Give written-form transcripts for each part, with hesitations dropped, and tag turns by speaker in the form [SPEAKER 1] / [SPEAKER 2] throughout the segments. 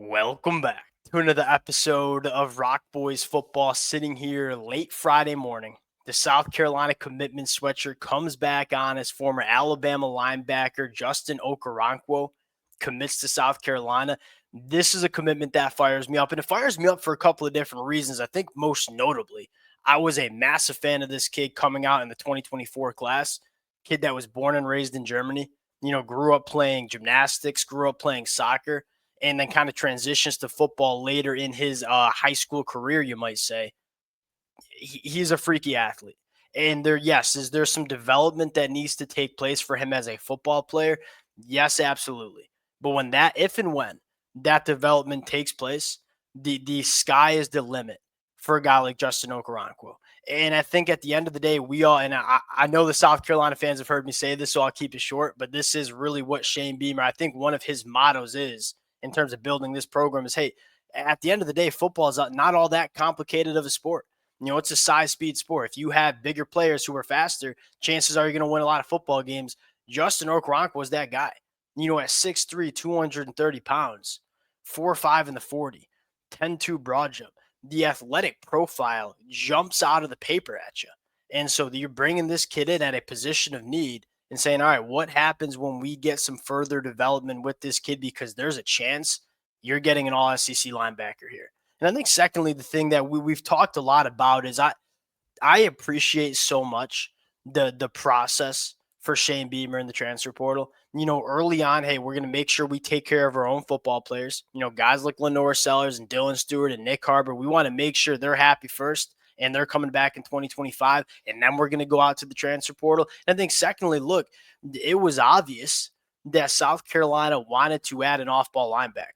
[SPEAKER 1] Welcome back to another episode of Rock Boys Football. Sitting here late Friday morning, the South Carolina commitment sweatshirt comes back on as former Alabama linebacker Justin Okoronkwo commits to South Carolina. This is a commitment that fires me up, and it fires me up for a couple of different reasons. I think most notably, I was a massive fan of this kid coming out in the 2024 class, kid that was born and raised in Germany, grew up playing gymnastics, grew up playing soccer, and then kind of transitions to football later in his high school career, you might say. He's a freaky athlete. And yes, is there some development that needs to take place for him as a football player? Yes, absolutely. But if and when that development takes place, the sky is the limit for a guy like Justin Okoronkwo. And I think at the end of the day, we all, and I know the South Carolina fans have heard me say this, so I'll keep it short, but this is really what Shane Beamer, I think one of his mottos is in terms of building this program is, hey, at the end of the day, football is not all that complicated of a sport. It's a size speed sport. If you have bigger players who are faster, chances are you're going to win a lot of football games. Justin Okoronkwo was that guy. At 6'3", 230 pounds, 4'5" in the 40, 10'2" broad jump. The athletic profile jumps out of the paper at you. And so you're bringing this kid in at a position of need and saying, all right, what happens when we get some further development with this kid? Because there's a chance you're getting an all SEC linebacker here. And I think secondly, the thing that we've talked a lot about is I appreciate so much the process for Shane Beamer in the transfer portal. Early on, hey, we're going to make sure we take care of our own football players. Guys like Lenore Sellers and Dylan Stewart and Nick Harbor, we want to make sure they're happy first and they're coming back in 2025. And then we're going to go out to the transfer portal. And I think secondly, look, it was obvious that South Carolina wanted to add an off-ball linebacker.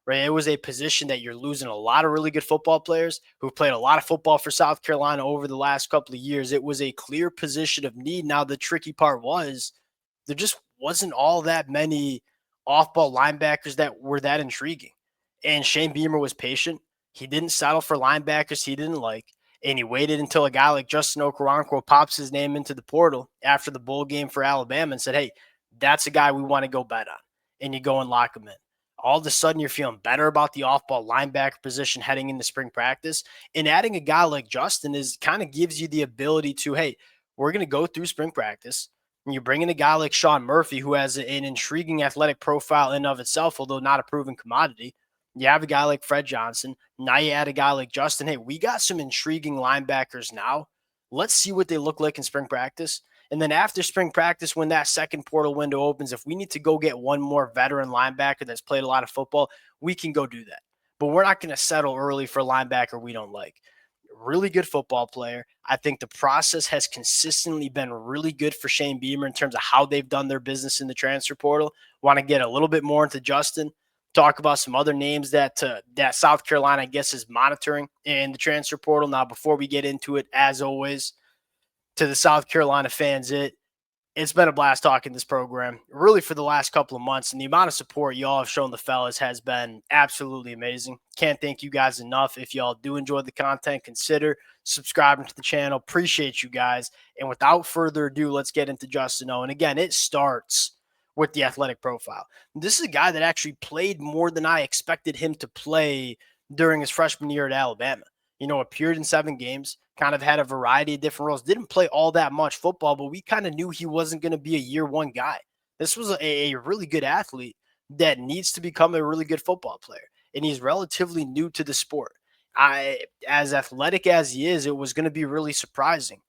[SPEAKER 1] Right, it was a position that you're losing a lot of really good football players who've played a lot of football for South Carolina over the last couple of years. It was a clear position of need. Now, the tricky part was there just wasn't all that many off-ball linebackers that were that intriguing. And Shane Beamer was patient. He didn't settle for linebackers he didn't like. And he waited until a guy like Justin Okoronkwo pops his name into the portal after the bowl game for Alabama and said, hey, that's a guy we want to go bet on. And you go and lock him in. All of a sudden you're feeling better about the off-ball linebacker position heading into spring practice. And adding a guy like Justin is kind of gives you the ability to, hey, we're going to go through spring practice. And you bring in a guy like Sean Murphy, who has an intriguing athletic profile in and of itself, although not a proven commodity. You have a guy like Fred Johnson. Now you add a guy like Justin. Hey, we got some intriguing linebackers now. Let's see what they look like in spring practice. And then after spring practice, when that second portal window opens, if we need to go get one more veteran linebacker that's played a lot of football, we can go do that. But we're not going to settle early for a linebacker we don't like. Really good football player. I think the process has consistently been really good for Shane Beamer in terms of how they've done their business in the transfer portal. Want to get a little bit more into Justin, talk about some other names that South Carolina, I guess, is monitoring in the transfer portal. Now, before we get into it, as always, to the South Carolina fans, it's been a blast talking this program really for the last couple of months, and the amount of support y'all have shown the fellas has been absolutely amazing. Can't thank you guys enough. If y'all do enjoy the content, consider subscribing to the channel. Appreciate you guys. And without further ado, let's get into Justin O. And again, it starts with the athletic profile. This is a guy that actually played more than I expected him to play during his freshman year at Alabama. Appeared in 7 games, kind of had a variety of different roles. Didn't play all that much football, but we kind of knew he wasn't going to be a year one guy. This was a really good athlete that needs to become a really good football player. And he's relatively new to the sport. As athletic as he is, it was going to be really surprising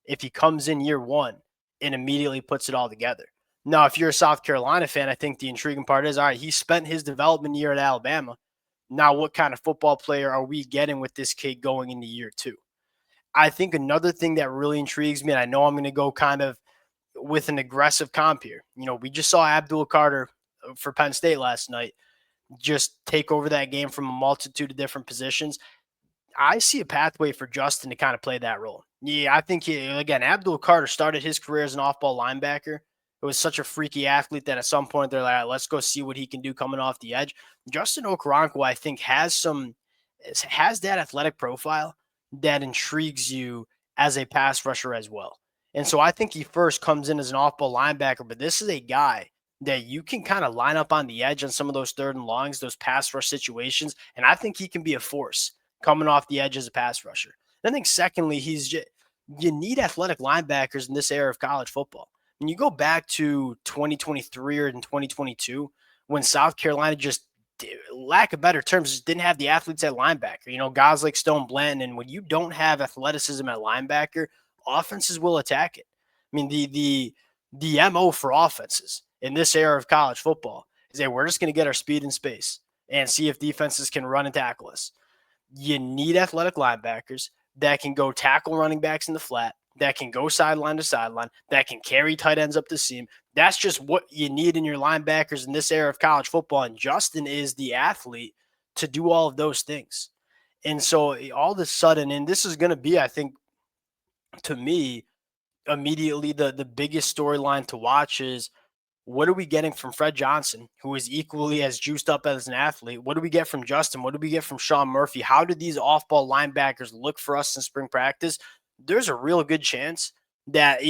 [SPEAKER 1] if he comes in year one and immediately puts it all together. Now, if you're a South Carolina fan, I think the intriguing part is, all right, he spent his development year at Alabama. Now, what kind of football player are we getting with this kid going into year 2? I think another thing that really intrigues me, and I know I'm going to go kind of with an aggressive comp here. We just saw Abdul Carter for Penn State last night just take over that game from a multitude of different positions. I see a pathway for Justin to kind of play that role. Yeah, I think, again, Abdul Carter started his career as an off-ball linebacker. It was such a freaky athlete that at some point they're like, all right, let's go see what he can do coming off the edge. Justin Okoronkwo, I think, has that athletic profile that intrigues you as a pass rusher as well. And so I think he first comes in as an off-ball linebacker, but this is a guy that you can kind of line up on the edge on some of those third and longs, those pass rush situations. And I think he can be a force coming off the edge as a pass rusher. And I think secondly, you need athletic linebackers in this era of college football. When you go back to 2023 or in 2022, when South Carolina just, lack of better terms, just didn't have the athletes at linebacker. Guys like Stone Blanton, and when you don't have athleticism at linebacker, offenses will attack it. I mean, the MO for offenses in this era of college football is that we're just going to get our speed in space and see if defenses can run and tackle us. You need athletic linebackers that can go tackle running backs in the flat, that can go sideline to sideline, that can carry tight ends up the seam. That's just what you need in your linebackers in this era of college football. And Justin is the athlete to do all of those things. And so all of a sudden, and this is going to be, I think, to me, immediately the biggest storyline to watch is, what are we getting from Fred Johnson, who is equally as juiced up as an athlete? What do we get from Justin? What do we get from Sean Murphy? How do these off-ball linebackers look for us in spring practice? There's a real good chance that,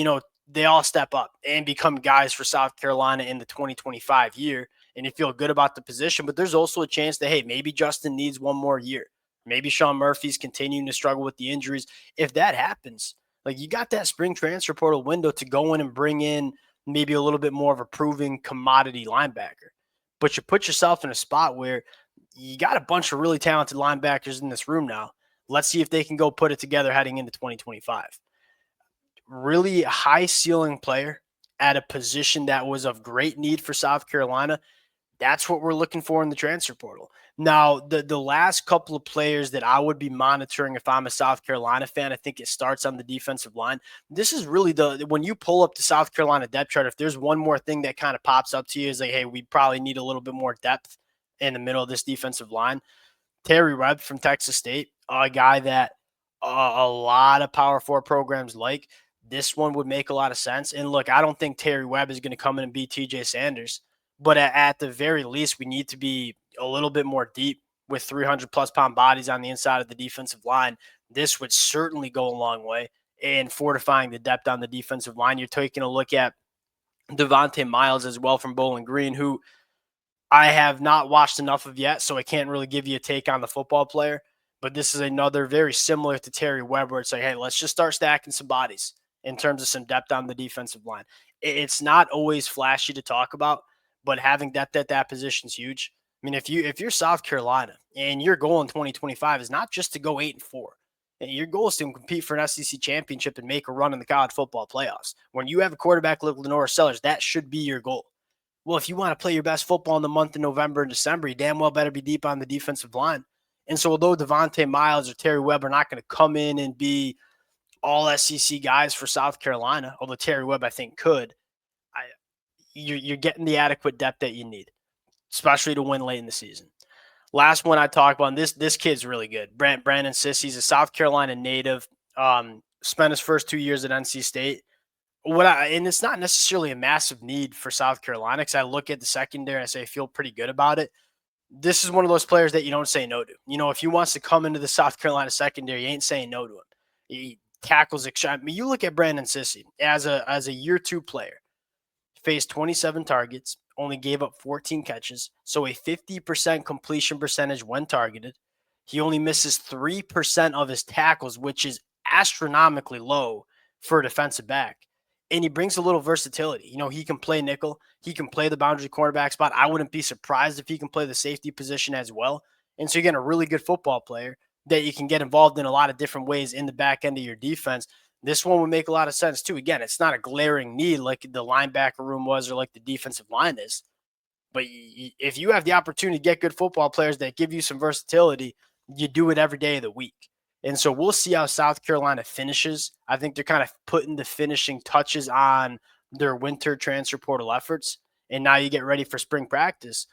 [SPEAKER 1] they all step up and become guys for South Carolina in the 2025 year, and you feel good about the position. But there's also a chance that, hey, maybe Justin needs one more year. Maybe Sean Murphy's continuing to struggle with the injuries. If that happens, like, you got that spring transfer portal window to go in and bring in maybe a little bit more of a proven commodity linebacker. But you put yourself in a spot where you got a bunch of really talented linebackers in this room now. Let's see if they can go put it together heading into 2025. Really high ceiling player at a position that was of great need for South Carolina. That's what we're looking for in the transfer portal. Now, the last couple of players that I would be monitoring if I'm a South Carolina fan, I think it starts on the defensive line. This is really when you pull up the South Carolina depth chart, if there's one more thing that kind of pops up to you is like, hey, we probably need a little bit more depth in the middle of this defensive line. Terry Webb from Texas State, a guy that a lot of Power 4 programs like. This one would make a lot of sense. And look, I don't think Terry Webb is going to come in and beat TJ Sanders. But at the very least, we need to be a little bit more deep with 300-plus pound bodies on the inside of the defensive line. This would certainly go a long way in fortifying the depth on the defensive line. You're taking a look at Devontae Miles as well from Bowling Green, who I have not watched enough of yet, so I can't really give you a take on the football player. But this is another very similar to Terry Webb, where it's like, hey, let's just start stacking some bodies in terms of some depth on the defensive line. It's not always flashy to talk about, but having depth at that position is huge. I mean, if you're South Carolina and your goal in 2025 is not just to go 8-4, your goal is to compete for an SEC championship and make a run in the college football playoffs. When you have a quarterback like Lenora Sellers, that should be your goal. Well, if you want to play your best football in the month of November and December, you damn well better be deep on the defensive line. And so although Devontae Miles or Terry Webb are not going to come in and be all SEC guys for South Carolina, although Terry Webb I think could, you're getting the adequate depth that you need, especially to win late in the season. Last one I talk about, this kid's really good. Brandon Sissy's a South Carolina native, spent his first 2 years at NC State. And it's not necessarily a massive need for South Carolina, because I look at the secondary and I say I feel pretty good about it. This is one of those players that you don't say no to. If he wants to come into the South Carolina secondary, you ain't saying no to him. He tackles. I mean, you look at Brandon Sissy as a year 2 player. Faced 27 targets, only gave up 14 catches, so a 50% completion percentage when targeted. He only misses 3% of his tackles, which is astronomically low for a defensive back. And he brings a little versatility. He can play nickel. He can play the boundary cornerback spot. I wouldn't be surprised if he can play the safety position as well. And so you get a really good football player that you can get involved in a lot of different ways in the back end of your defense. This one would make a lot of sense too. Again, it's not a glaring need like the linebacker room was or like the defensive line is. But if you have the opportunity to get good football players that give you some versatility, you do it every day of the week. And so we'll see how South Carolina finishes. I think they're kind of putting the finishing touches on their winter transfer portal efforts. And now you get ready for spring practice.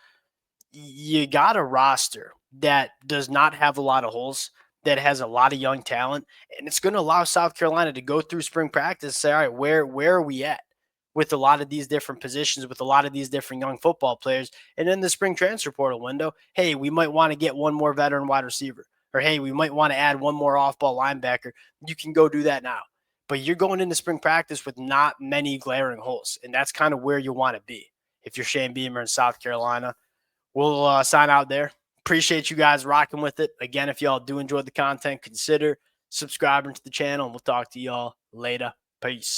[SPEAKER 1] You got a roster that does not have a lot of holes, that has a lot of young talent, and it's going to allow South Carolina to go through spring practice and say, all right, where are we at with a lot of these different positions, with a lot of these different young football players? And in the spring transfer portal window, hey, we might want to get one more veteran wide receiver, or hey, we might want to add one more off-ball linebacker. You can go do that now. But you're going into spring practice with not many glaring holes, and that's kind of where you want to be. if you're Shane Beamer in South Carolina. We'll sign out there. Appreciate you guys rocking with it. Again, if y'all do enjoy the content, consider subscribing to the channel, and we'll talk to y'all later. Peace.